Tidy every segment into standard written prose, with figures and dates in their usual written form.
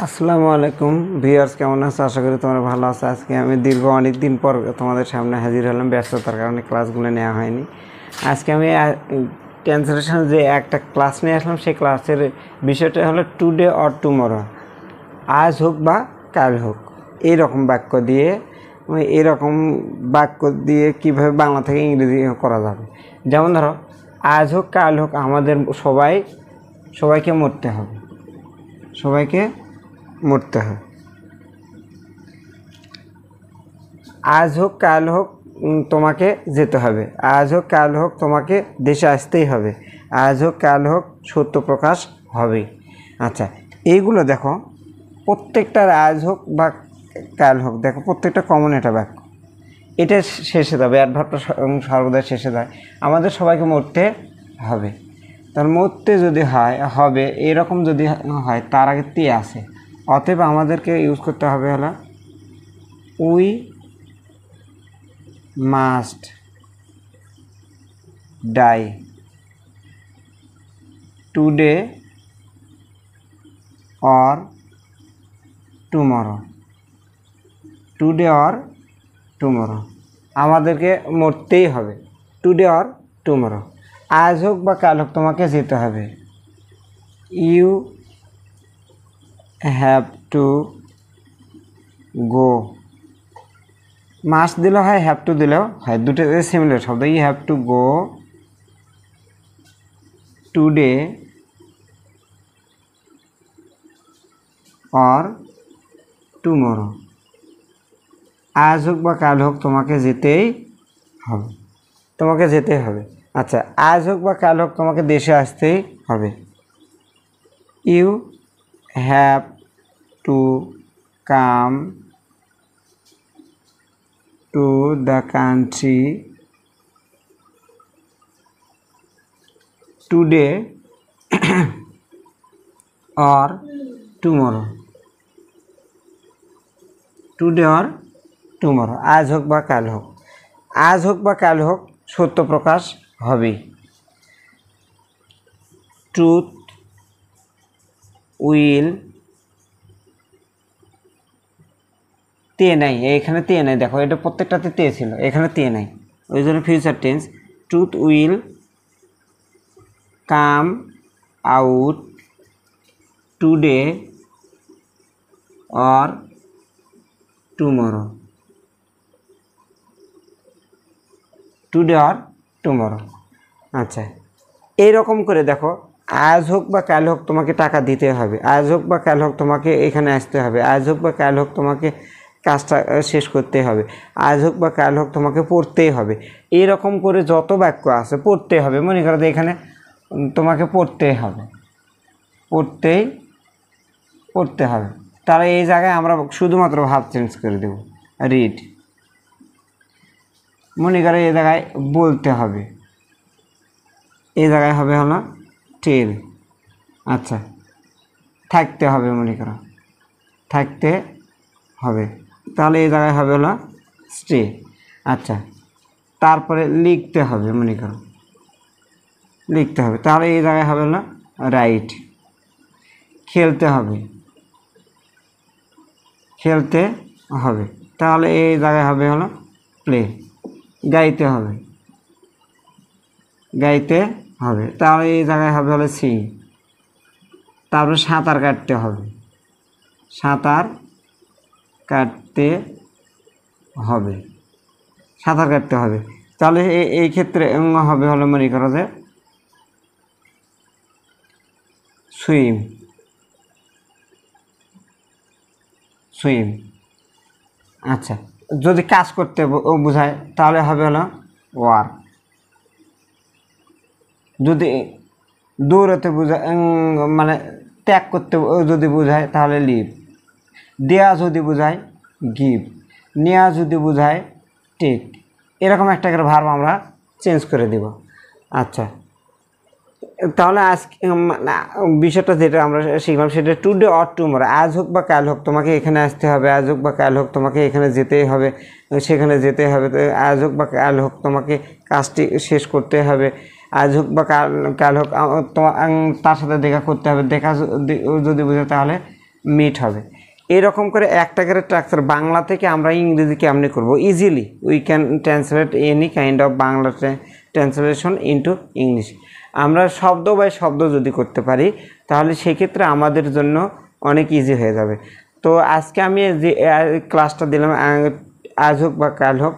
আসসালামু আলাইকুম ভিউয়ার্স, কেমন আছো? আশা করি তোমরা ভালো আছো। আজকে আমি দীর্ঘ অনেক দিন পর তোমাদের সামনে হাজির হলাম। ব্যস্ততার কারণে ক্লাসগুলো নেওয়া হয়নি। আজকে আমি ট্রান্সলেশন যে একটা ক্লাস নিয়ে আসলাম, সেই ক্লাসের বিষয়টা হলো টুডে অর টুমরো, আজ হোক বা কাল হোক। এইরকম বাক্য দিয়ে কীভাবে বাংলা থেকে ইংরেজি করা যাবে। যেমন ধরো, আজ হোক কাল হোক আমাদের সবাইকে মরতে হবে। আজ হোক কাল হোক তোমাকে যেতে হবে। আজ হোক কাল হোক তোমাকে দেশে আসতেই হবে। আজ হোক কাল হোক সত্য প্রকাশ হবে। আচ্ছা, এইগুলো দেখো, প্রত্যেকটার আজ হোক বা কাল হোক, দেখো প্রত্যেকটা কমন একটা বাক্য। এটা শেষে যাবে, অ্যাডভার্বটা সর্বদা শেষে যায়। আমাদের সবাইকে মরতে হবে, তার মরতে যদি হবে এরকম যদি হয়, তার আগে তে আসে। অতএব আমাদেরকে ইউজ করতে হবে হলো we must die today or tomorrow. আমাদেরকে মরতেই হবে, টুডে অর টুমরো। আজ হোক বা কাল হোক তোমাকে যেতে হবে। You have to go. Must দিলেও হয়, হ্যাভ টু দিলেও হয়, দুটো সিমিলার শব্দ। You have to go today or tomorrow. আজ হোক বা কাল হোক তোমাকে যেতেই হবে। আচ্ছা, আজ হোক বা কাল হোক তোমাকে দেশে আসতেই হবে। You have to come to the country today or tomorrow. আজ হোক বা কাল হোক। আজ হোক বা কাল হোক সত্য প্রকাশ হবে। ট্রুথ উইল, তে নাই, এখানে তে নাই, দেখো এটা প্রত্যেকটাতে তে ছিল, এখানে তে নাই, ওই জন্য future tense. Truth will come out today or tomorrow. আচ্ছা, এইরকম করে দেখো, আজ হোক বা কাল হোক তোমাকে টাকা দিতে হবে। আজ হোক বা কাল হোক তোমাকে এখানে আসতে হবে। আজ হোক বা কাল হোক তোমাকে কাজটা শেষ করতে হবে। আজ হোক বা কাল হোক তোমাকে পড়তেই হবে। এরকম করে যত বাক্য আছে পড়তে হবে। মনে করো যে এখানে তোমাকে পড়তে হবে, তাহলে এই জায়গায় আমরা শুধুমাত্র ভাব চেঞ্জ করে দেব, রিড। মনে করো এই জায়গায় বলতে হবে, এই জায়গায় হবে হলো টেল। আচ্ছা, থাকতে হবে, মনে করো থাকতে হবে, তাহলে এই জায়গায় হবে হলো স্টে। আচ্ছা, তারপরে লিখতে হবে, মনে করো লিখতে হবে, তাহলে এই জায়গায় হবে হলো রাইট। খেলতে হবে, তাহলে এই জায়গায় হবে হলো প্লে। গাইতে হবে, তাহলে এই জায়গায় হবে হলো সিং। তারপরে সাঁতার কাটতে হবে, তাহলে এই ক্ষেত্রে হবে হলো, মনে করো যে সুইম। আচ্ছা, যদি কাজ করতে বোঝায় তাহলে হবে হলো ওয়ার্ক। যদি দৌড়াতে বোঝায়, মানে ত্যাগ করতে যদি বোঝায় তাহলে লিভ। দেয়া যদি বোঝায় গিভ। নেওয়া যদি বোঝায় টেক। এরকম একটা করে ভার্ব আমরা চেঞ্জ করে দিব। আচ্ছা, তাহলে আজকে বিষয়টা যেটা আমরা শিখলাম সেটা টুডে অর টুমরো। আজ হোক বা কাল হোক তোমাকে এখানে আসতে হবে। আজ হোক বা কাল হোক তোমাকে এখানে যেতেই হবে, সেখানে যেতে হবে। আজ হোক বা কাল হোক তোমাকে কাজটি শেষ করতে হবে। আজ হোক বা কাল হোক তার সাথে দেখা করতে হবে। দেখা যদি বোঝে তাহলে মিট হবে। এরকম করে একটা করে স্ট্রাকচার বাংলা থেকে আমরা ইংরেজি কেমনি করব, easily we can translate any kind of Bangla translation into English. আমরা শব্দ বাই শব্দ যদি করতে পারি তাহলে সেক্ষেত্রে আমাদের জন্য অনেক ইজি হয়ে যাবে। তো আজকে আমি যে ক্লাসটা দিলাম, আজ হোক বা কাল হোক,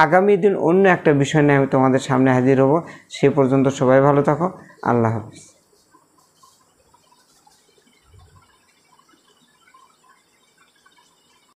আগামী দিন অন্য একটা বিষয় নিয়ে আমি তোমাদের সামনে হাজির হব। সে পর্যন্ত সবাই ভালো থাকো। আল্লাহ হাফিজ।